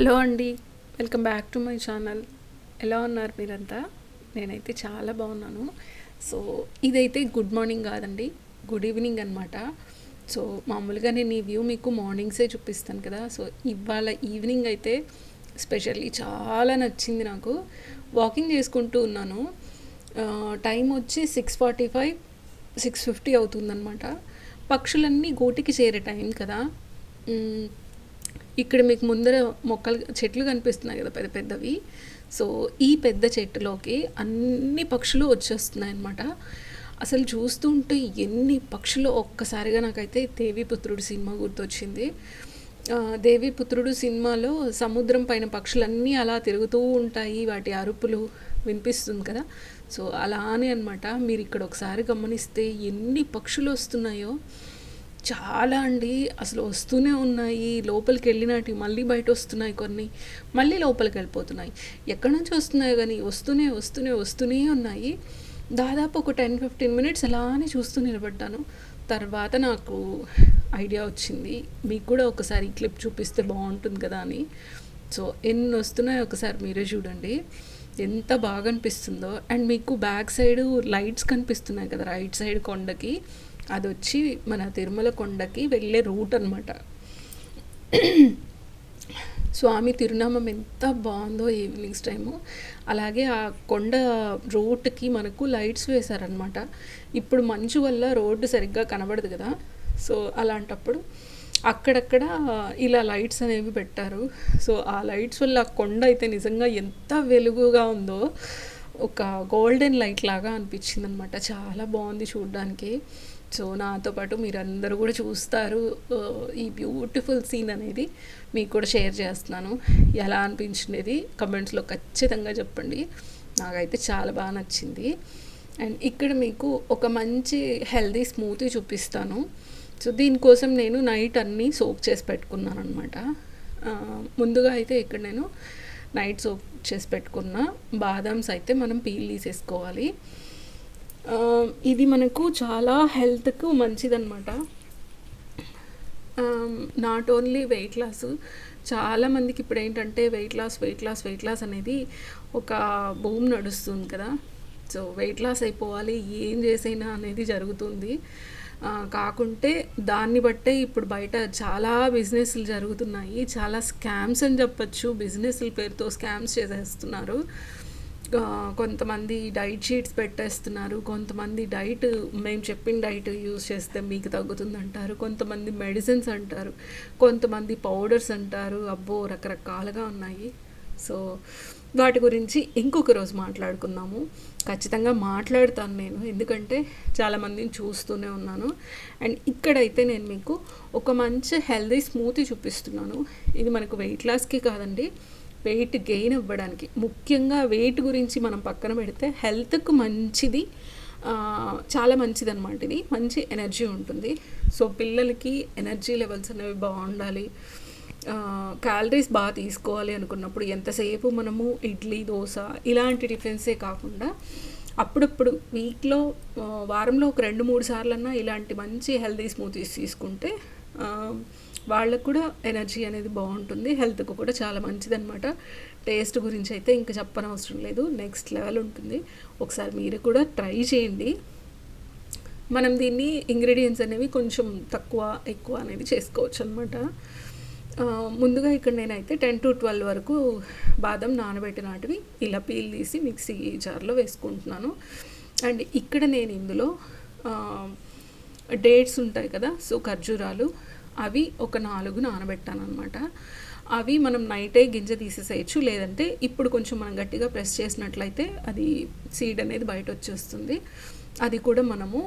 Hello అండి. Welcome back to my channel. ఎలా ఉన్నారు మీరంతా? నేనైతే చాలా బాగున్నాను. సో ఇదైతే గుడ్ మార్నింగ్ కాదండి, గుడ్ ఈవినింగ్ అనమాట. సో మామూలుగా నేను ఈ వ్యూ మీకు మార్నింగ్సే చూపిస్తాను కదా. సో ఇవాళ ఈవినింగ్ అయితే స్పెషల్లీ చాలా నచ్చింది నాకు. వాకింగ్ చేసుకుంటూ ఉన్నాను. టైం వచ్చి 6:45 6:50 అవుతుందన్నమాట. పక్షులన్నీ గూటికి చేరే టైం కదా. ఇక్కడ మీకు ముందర మొక్కలు చెట్లు కనిపిస్తున్నాయి కదా, పెద్ద పెద్దవి. సో ఈ పెద్ద చెట్టులోకి అన్ని పక్షులు వచ్చేస్తున్నాయి అన్నమాట. అసలు చూస్తుంటే ఎన్ని పక్షులు, ఒక్కసారిగా నాకైతే దేవీపుత్రుడు సినిమా గుర్తొచ్చింది. దేవీపుత్రుడు సినిమాలో సముద్రం పైన పక్షులన్నీ అలా తిరుగుతూ ఉంటాయి, వాటి అరుపులు వినిపిస్తుంది కదా. సో అలానే అనమాట. మీరు ఇక్కడ ఒకసారి గమనిస్తే ఎన్ని పక్షులు వస్తున్నాయో, చాలా అండి. అసలు వస్తూనే ఉన్నాయి. లోపలికి వెళ్ళినట్టు మళ్ళీ బయట వస్తున్నాయి, కొన్ని మళ్ళీ లోపలికి వెళ్ళిపోతున్నాయి. ఎక్కడి నుంచి వస్తున్నాయో కానీ వస్తూనే వస్తూనే వస్తూనే ఉన్నాయి. దాదాపు ఒక 10-15 మినిట్స్ అలానే చూస్తూ నిలబడ్డాను. తర్వాత నాకు ఐడియా వచ్చింది, మీకు కూడా ఒకసారి ఈ క్లిప్ చూపిస్తే బాగుంటుంది కదా అని. సో ఎన్ని వస్తున్నాయో ఒకసారి మీరే చూడండి, ఎంత బాగా అనిపిస్తుందో. అండ్ మీకు బ్యాక్ సైడ్ లైట్స్ కనిపిస్తున్నాయి కదా, రైట్ సైడ్ కొండకి. అది వచ్చి మన తిరుమల కొండకి వెళ్ళే రూట్ అనమాట. స్వామి తిరునామం ఎంత బాగుందో ఈవినింగ్స్ టైము. అలాగే ఆ కొండ రోడ్డుకి మనకు లైట్స్ వేశారనమాట. ఇప్పుడు మంచు వల్ల రోడ్డు సరిగ్గా కనబడదు కదా. సో అలాంటప్పుడు అక్కడక్కడ ఇలా లైట్స్ అనేవి పెట్టారు. సో ఆ లైట్స్ వల్ల ఆ కొండ అయితే నిజంగా ఎంత వెలుగుగా ఉందో, ఒక గోల్డెన్ లైట్ లాగా అనిపించింది అనమాట. చాలా బాగుంది చూడడానికి. సో నాతో పాటు మీరందరూ కూడా చూస్తారు. ఈ బ్యూటిఫుల్ సీన్ అనేది మీకు కూడా షేర్ చేస్తున్నాను. ఎలా అనిపించినది కమెంట్స్లో ఖచ్చితంగా చెప్పండి. నాకైతే చాలా బాగా నచ్చింది. అండ్ ఇక్కడ మీకు ఒక మంచి హెల్దీ స్మూతీ చూపిస్తాను. సో దీనికోసం నేను నైట్ అన్నీ సోక్ చేసి పెట్టుకున్నాను అనమాట. ముందుగా అయితే ఇక్కడ నేను నైట్ సోక్ చేసి పెట్టుకున్న బాదామ్స్ అయితే మనం పీల్ తీసేసుకోవాలి. ఇది మనకు చాలా హెల్త్కు మంచిదన్నమాట. నాట్ ఓన్లీ వెయిట్ లాస్, చాలామందికి ఇప్పుడు ఏంటంటే వెయిట్ లాస్ అనేది ఒక బూమ్ నడుస్తుంది కదా. సో వెయిట్ లాస్ అయిపోవాలి, ఏం చేసైనా అనేది జరుగుతుంది. కాకుంటే దాన్ని బట్టే ఇప్పుడు బయట చాలా బిజినెస్లు జరుగుతున్నాయి. చాలా స్కామ్స్ అని చెప్పచ్చు, బిజినెస్ల పేరుతో స్కామ్స్ చేసేస్తున్నారు. కొంతమంది డైట్ షీట్స్ పెట్టేస్తున్నారు, కొంతమంది డైట్ మేము చెప్పిన డైట్ యూజ్ చేస్తే మీకు తగ్గుతుంది అంటారు, కొంతమంది మెడిసిన్స్ అంటారు, కొంతమంది పౌడర్స్ అంటారు. అబ్బో రకరకాలుగా ఉన్నాయి. సో వాటి గురించి ఇంకొక రోజు మాట్లాడుకుందాము. ఖచ్చితంగా మాట్లాడతాను నేను, ఎందుకంటే చాలామందిని చూస్తూనే ఉన్నాను. అండ్ ఇక్కడైతే నేను మీకు ఒక మంచి హెల్దీ స్మూతీ చూపిస్తున్నాను. ఇది మనకు వెయిట్ లాస్కి కాదండి, వెయిట్ గెయిన్ అవ్వడానికి. ముఖ్యంగా వెయిట్ గురించి మనం పక్కన పెడితే హెల్త్కు మంచిది, చాలా మంచిది అనమాట. ఇది మంచి ఎనర్జీ ఉంటుంది. సో పిల్లలకి ఎనర్జీ లెవెల్స్ అనేవి బాగుండాలి, క్యాలరీస్ బాగా తీసుకోవాలి అనుకున్నప్పుడు ఎంతసేపు మనము ఇడ్లీ దోశ ఇలాంటి టిఫిన్సే కాకుండా అప్పుడప్పుడు వీక్లో వారంలో ఒక 2-3 సార్లన్నా ఇలాంటి మంచి హెల్దీ స్మూతీస్ తీసుకుంటే వాళ్ళకు కూడా ఎనర్జీ అనేది బాగుంటుంది, హెల్త్కు కూడా చాలా మంచిదన్నమాట. టేస్ట్ గురించి అయితే ఇంకా చెప్పనవసరం లేదు, నెక్స్ట్ లెవెల్ ఉంటుంది. ఒకసారి మీరు కూడా ట్రై చేయండి. మనం దీన్ని ఇంగ్రీడియంట్స్ అనేవి కొంచెం తక్కువ ఎక్కువ అనేది చేసుకోవచ్చు అనమాట. ముందుగా ఇక్కడ నేనైతే 10-12 వరకు బాదం నానబెట్టినటివి ఇలా పీల్ తీసి మిక్సీ జార్లో వేసుకుంటున్నాను. అండ్ ఇక్కడ నేను ఇందులో డేట్స్ ఉంటాయి కదా, సో ఖర్జూరాలు, అవి ఒక 4 నానబెట్టాను అనమాట. అవి మనం నైటే గింజ తీసేసేయచ్చు, లేదంటే ఇప్పుడు కొంచెం మనం గట్టిగా ప్రెస్ చేసినట్లయితే అది సీడ్ అనేది బయట వచ్చేస్తుంది. అది కూడా మనము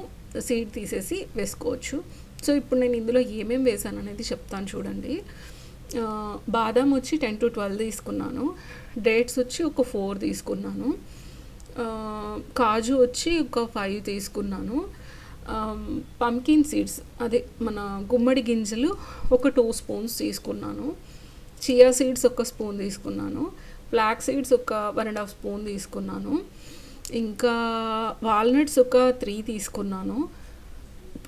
సీడ్ తీసేసి వేసుకోవచ్చు. సో ఇప్పుడు నేను ఇందులో ఏమేమి వేసాను అనేది చెప్తాను చూడండి. బాదాం వచ్చి 10-12 తీసుకున్నాను, డేట్స్ వచ్చి ఒక 4 తీసుకున్నాను, కాజు వచ్చి ఒక 5 తీసుకున్నాను, పంకిన్ సీడ్స్ అదే మన గుమ్మడి గింజలు ఒక 2 స్పూన్స్ తీసుకున్నాను, చియా సీడ్స్ ఒక స్పూన్ తీసుకున్నాను, ఫ్లాక్ సీడ్స్ ఒక 1.5 స్పూన్ తీసుకున్నాను, ఇంకా వాల్నట్స్ ఒక 3 తీసుకున్నాను,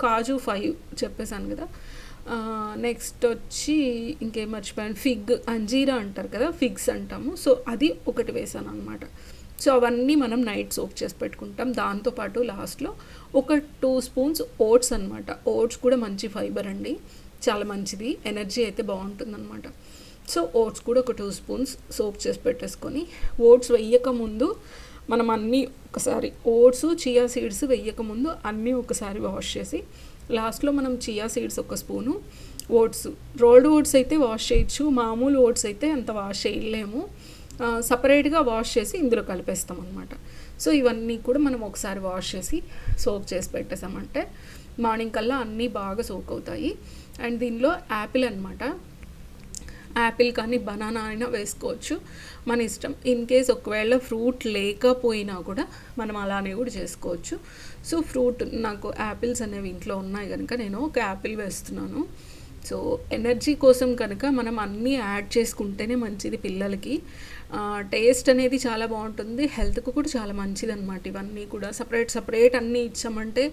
కాజు 5 చెప్పేశాను కదా, నెక్స్ట్ వచ్చి ఇంకేం మర్చిపోయాను, ఫిగ్ అంజీరా అంటారు కదా, ఫిగ్స్ అంటాము. సో అది ఒకటి వేసాను అనమాట. సో అవన్నీ మనం నైట్ సోక్ చేసి పెట్టుకుంటాం. దాంతోపాటు లాస్ట్లో ఒక 2 స్పూన్స్ ఓట్స్ అనమాట. ఓట్స్ కూడా మంచి ఫైబర్ అండి, చాలా మంచిది, ఎనర్జీ అయితే బాగుంటుందన్నమాట. సో ఓట్స్ కూడా ఒక 2 స్పూన్స్ సోక్ చేసి పెట్టేసుకొని, ఓట్స్ వేయకముందు మనం అన్నీ ఒకసారి, ఓట్స్ చియా సీడ్స్ వేయకముందు అన్నీ ఒకసారి వాష్ చేసి, లాస్ట్లో మనం చియా సీడ్స్ ఒక స్పూను, ఓట్స్, రోల్డ్ ఓట్స్ అయితే వాష్ చేయొచ్చు, మామూలు ఓట్స్ అయితే అంత వాష్ చేయలేము, సపరేట్గా వాష్ చేసి ఇందులో కలిపేస్తాం అనమాట. సో ఇవన్నీ కూడా మనం ఒకసారి వాష్ చేసి సోక్ చేసి పెట్టేసామంటే మార్నింగ్ కల్లా అన్నీ బాగా సోక్ అవుతాయి. అండ్ దీనిలో యాపిల్ అనమాట, యాపిల్ కానీ బనానా అయినా వేసుకోవచ్చు, మన ఇష్టం. ఇన్ కేస్ ఒకవేళ ఫ్రూట్ లేకపోయినా కూడా మనం అలానే కూడా చేసుకోవచ్చు. సో ఫ్రూట్, నాకు యాపిల్స్ అనేవి ఇంట్లో ఉన్నాయి కనుక నేను ఒక యాపిల్ వేస్తున్నాను. సో ఎనర్జీ కోసం కనుక మనం అన్నీ యాడ్ చేసుకుంటేనే మంచిది పిల్లలకి. టేస్ట్ అనేది చాలా బాగుంటుంది, హెల్త్కు కూడా చాలా మంచిది అనమాట. ఇవన్నీ కూడా సపరేట్ అన్నీ ఇచ్చామంటే,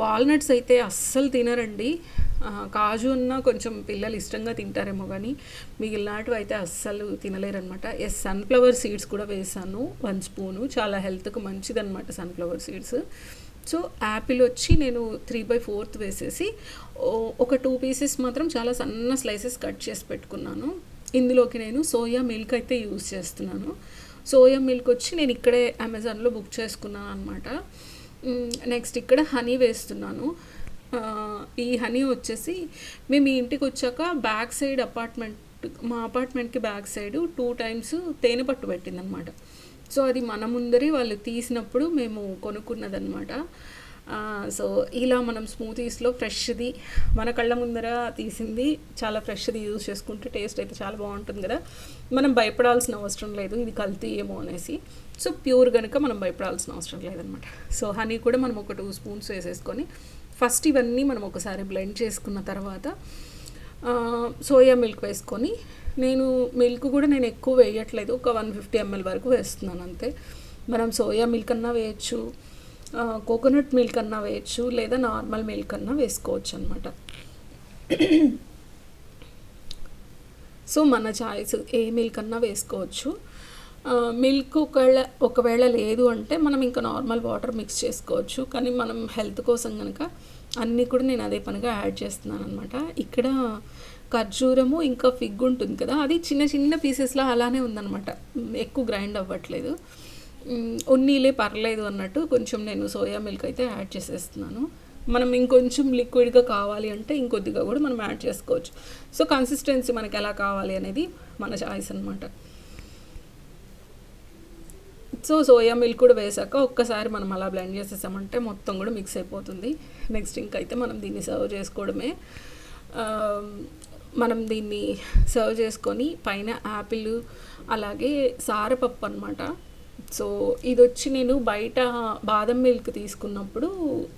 వాల్నట్స్ అయితే అస్సలు తినరండి. కాజు అన్నా కొంచెం పిల్లలు ఇష్టంగా తింటారేమో, కానీ మిగిలినవి అయితే అస్సలు తినలేరనమాట. సన్ఫ్లవర్ సీడ్స్ కూడా వేసాను 1 స్పూను, చాలా హెల్త్కు మంచిదన్నమాట సన్ఫ్లవర్ సీడ్స్. సో యాపిల్ వచ్చి నేను 3/4 వేసేసి ఒక 2 పీసెస్ మాత్రం చాలా సన్న స్లైసెస్ కట్ చేసి పెట్టుకున్నాను. ఇందులోకి నేను సోయా మిల్క్ అయితే యూజ్ చేస్తున్నాను. సోయా మిల్క్ వచ్చి నేను ఇక్కడే అమెజాన్లో బుక్ చేసుకున్నాను అనమాట. నెక్స్ట్ ఇక్కడ హనీ వేస్తున్నాను. ఈ హనీ వచ్చేసి మేము ఈ ఇంటికి వచ్చాక బ్యాక్ సైడ్ మా అపార్ట్మెంట్కి బ్యాక్ సైడ్ 2 టైమ్స్ తేనె పట్టు పెట్టిందనమాట. సో అది మన ముందరే వాళ్ళు తీసినప్పుడు మేము కొనుక్కున్నదనమాట. సో ఇలా మనం స్మూతీస్లో ఫ్రెష్ది మన కళ్ళ ముందర తీసింది, చాలా ఫ్రెష్ది యూజ్ చేసుకుంటే టేస్ట్ అయితే చాలా బాగుంటుంది కదా. మనం భయపడాల్సిన అవసరం లేదు ఇది కల్తీ ఏమో అనేసి. సో ప్యూర్ కనుక మనం భయపడాల్సిన అవసరం లేదనమాట. సో హనీ కూడా మనం ఒక 2 స్పూన్స్ వేసేసుకొని ఫస్ట్ ఇవన్నీ మనం ఒకసారి బ్లెండ్ చేసుకున్న తర్వాత సోయా మిల్క్ వేసుకొని, నేను మిల్క్ కూడా నేను ఎక్కువ వేయట్లేదు, ఒక 150 ml వరకు వేస్తున్నాను అంతే. మనం సోయా మిల్క్ అన్నా వేయచ్చు, కోకోనట్ మిల్క్ అన్నా వేయచ్చు, లేదా నార్మల్ మిల్క్ అన్నా వేసుకోవచ్చు అనమాట. సో మన చాయిస్, ఏ మిల్క్ అన్నా వేసుకోవచ్చు. మిల్క్ ఒకవేళ లేదు అంటే మనం ఇంకా నార్మల్ వాటర్ మిక్స్ చేసుకోవచ్చు. కానీ మనం హెల్త్ కోసం కనుక అన్నీ కూడా నేను అదే పనిగా యాడ్ చేస్తున్నాను అనమాట. ఇక్కడ ఖర్జూరము ఇంకా ఫిగ్ ఉంటుంది కదా, అది చిన్న చిన్న పీసెస్లో అలానే ఉందన్నమాట, ఎక్కువ గ్రైండ్ అవ్వట్లేదు. ఉన్నీలే పర్లేదు అన్నట్టు కొంచెం నేను సోయా మిల్క్ అయితే యాడ్ చేసేస్తున్నాను. మనం ఇంకొంచెం లిక్విడ్గా కావాలి అంటే ఇంకొద్దిగా కూడా మనం యాడ్ చేసుకోవచ్చు. సో కన్సిస్టెన్సీ మనకి ఎలా కావాలి అనేది మన చాయిస్ అనమాట. సో సోయా మిల్క్ కూడా వేసాక ఒక్కసారి మనం అలా బ్లెండ్ చేసేసామంటే మొత్తం కూడా మిక్స్ అయిపోతుంది. నెక్స్ట్ ఇంకైతే మనం దీన్ని సర్వ్ చేసుకోవడమే. మనం దీన్ని సర్వ్ చేసుకొని పైన యాపిల్, అలాగే సారపప్పు అనమాట. సో ఇది వచ్చి నేను బయట బాదం మిల్క్ తీసుకున్నప్పుడు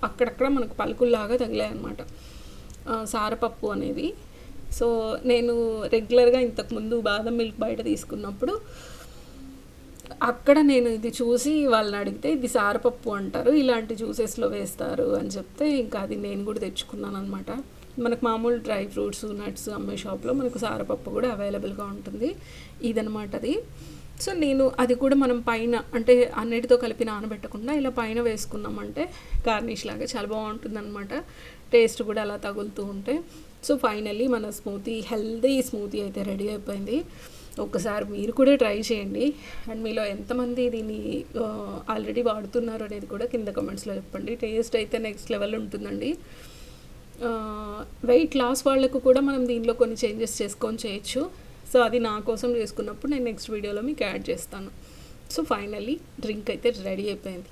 అక్కడక్కడ మనకు పలుకుల్లాగా తగిలాయి అనమాట సారపప్పు అనేది. సో నేను రెగ్యులర్గా ఇంతకుముందు బాదం మిల్క్ బయట తీసుకున్నప్పుడు అక్కడ నేను ఇది చూసి వాళ్ళని అడిగితే ఇది సారపప్పు అంటారు, ఇలాంటి జ్యూసెస్లో వేస్తారు అని చెప్తే ఇంకా అది నేను కూడా తెచ్చుకున్నాను అనమాట. మనకు మామూలు డ్రై ఫ్రూట్స్, నట్స్ అమ్మే షాప్లో మనకు సారపప్పు కూడా అవైలబుల్గా ఉంటుంది. ఇదనమాట అది. సో నేను అది కూడా మనం పైన అంటే అన్నిటితో కలిపి నానబెట్టకుండా ఇలా పైన వేసుకున్నామంటే గార్నిష్ లాగా చాలా బాగుంటుందన్నమాట. టేస్ట్ కూడా అలా తగులుతూ ఉంటే. సో ఫైనల్లీ మన స్మూతీ, హెల్దీ స్మూతీ అయితే రెడీ అయిపోయింది. ఒకసారి మీరు కూడా ట్రై చేయండి. అండ్ మీలో ఎంతమంది దీన్ని ఆల్రెడీ వాడుతున్నారు అనేది కూడా కింద కమెంట్స్లో చెప్పండి. టేస్ట్ అయితే నెక్స్ట్ లెవెల్ ఉంటుందండి. వెయిట్ లాస్ వాళ్ళకు కూడా మనం దీనిలో కొన్ని చేంజెస్ చేసుకొని చేయొచ్చు. సో అది నా కోసం చేసుకున్నప్పుడు నేను నెక్స్ట్ వీడియోలో మీకు యాడ్ చేస్తాను. సో ఫైనల్లీ డ్రింక్ అయితే రెడీ అయిపోయింది.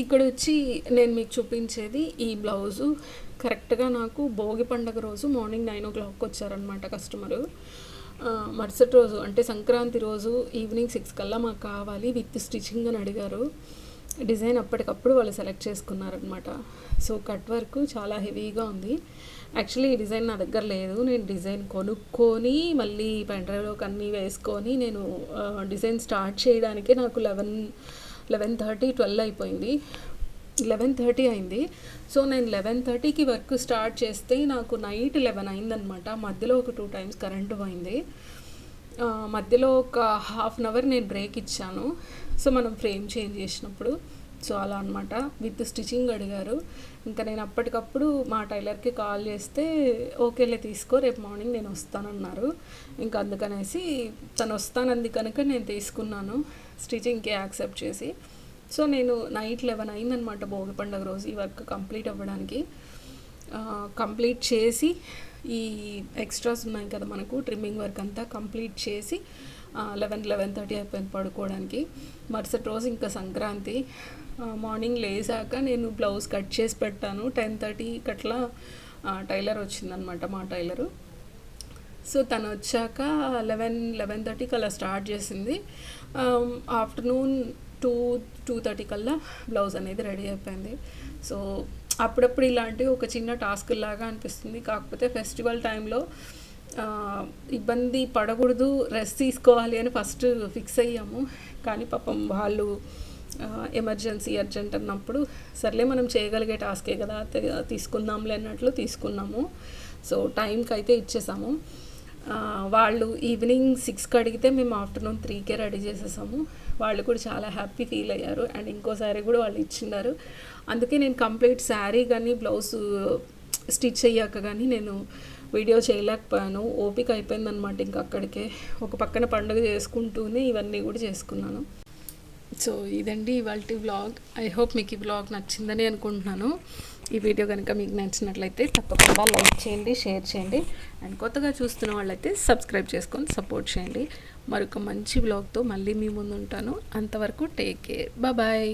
ఇక్కడ వచ్చి నేను మీకు చూపించేది ఈ బ్లౌజు. కరెక్ట్గా నాకు భోగి పండుగ రోజు మార్నింగ్ 9 o'clock వచ్చారనమాట కస్టమరు. మరుసటి రోజు అంటే సంక్రాంతి రోజు ఈవినింగ్ 6 కల్లా మాకు కావాలి విత్ స్టిచ్చింగ్ అని అడిగారు. డిజైన్ అప్పటికప్పుడు వాళ్ళు సెలెక్ట్ చేసుకున్నారనమాట. సో కట్ వర్క్ చాలా హెవీగా ఉంది. యాక్చువల్లీ ఈ డిజైన్ నా దగ్గర లేదు, నేను డిజైన్ కొనుక్కొని మళ్ళీ పెన్ డ్రైవ్లోకి అన్నీ వేసుకొని నేను డిజైన్ స్టార్ట్ చేయడానికే నాకు 11:30, 12 అయిపోయింది. 11:30 అయింది. సో నేను 11:30కి వర్క్ స్టార్ట్ చేస్తే నాకు నైట్ 11 అయిందనమాట. మధ్యలో ఒక 2 టైమ్స్ కరెంటు పోయింది. మధ్యలో ఒక హాఫ్ అన్ అవర్ నేను బ్రేక్ ఇచ్చాను. సో మనం ఫ్రేమ్ చేంజ్ చేసినప్పుడు సో అలా అనమాట. విత్ స్టిచ్చింగ్ అడిగారు. ఇంకా నేను అప్పటికప్పుడు మా టైలర్కి కాల్ చేస్తే ఓకేలే తీసుకో, రేపు మార్నింగ్ నేను వస్తానన్నారు. ఇంకా అందుకనేసి తను వస్తానంది కనుక నేను తీసుకున్నాను స్టిచ్చింగ్కి యాక్సెప్ట్ చేసి. సో నేను నైట్ 11 అయిందనమాట భోగి పండుగ రోజు ఈ వర్క్ కంప్లీట్ అవ్వడానికి. కంప్లీట్ చేసి ఈ ఎక్స్ట్రాస్ ఉన్నాయి కదా మనకు ట్రిమ్మింగ్ వర్క్ అంతా కంప్లీట్ చేసి 11:30 అయిపోయింది పడుకోవడానికి. మరుసటి రోజు ఇంకా సంక్రాంతి. మార్నింగ్ లేసాక నేను బ్లౌజ్ కట్ చేసి పెట్టాను. 10:30కి అట్లా టైలర్ వచ్చిందనమాట, మా టైలరు. సో తను వచ్చాక 11:30కి అలా స్టార్ట్ చేసింది. ఆఫ్టర్నూన్ 2:30 కల్లా బ్లౌజ్ అనేది రెడీ అయిపోయింది. సో అప్పుడప్పుడు ఇలాంటివి ఒక చిన్న టాస్క్ లాగా అనిపిస్తుంది. కాకపోతే ఫెస్టివల్ టైంలో ఇబ్బంది పడకూడదు, రెస్ట్ తీసుకోవాలి అని ఫస్ట్ ఫిక్స్ అయ్యాము. కానీ పాపం వాళ్ళు ఎమర్జెన్సీ అర్జెంట్ అన్నప్పుడు సర్లే మనం చేయగలిగే టాస్కే కదా తీసుకుందాంలే అన్నట్లు తీసుకున్నాము. సో టైంకి అయితే ఇచ్చేసాము. వాళ్ళు ఈవినింగ్ 6కి అడిగితే మేము ఆఫ్టర్నూన్ 3కే రెడీ చేసేసాము. వాళ్ళు కూడా చాలా హ్యాపీ ఫీల్ అయ్యారు. అండ్ ఇంకో శారీ కూడా వాళ్ళు ఇచ్చినారు. అందుకే నేను కంప్లీట్ శారీ కానీ బ్లౌజ్ స్టిచ్ అయ్యాక కానీ నేను వీడియో చేయలేకపోయాను. ఓపిక అయిపోయిందనమాట ఇంకా అక్కడికే. ఒక పక్కన పండుగ చేసుకుంటూనే ఇవన్నీ కూడా చేసుకున్నాను. సో ఇదండి ఇవాల్టి వ్లాగ్. ఐ హోప్ మీకు ఈ వ్లాగ్ నచ్చిందని అనుకుంటున్నాను. ఈ వీడియో కనుక మీకు నచ్చినట్లయితే తప్పకుండా లైక్ చేయండి, షేర్ చేయండి. అండ్ కొత్తగా చూస్తున్న వాళ్ళైతే సబ్స్క్రైబ్ చేసుకొని సపోర్ట్ చేయండి. మరొక మంచి వ్లాగ్తో మళ్ళీ మీ ముందు ఉంటాను. అంతవరకు టేక్ కేర్, బాయ్.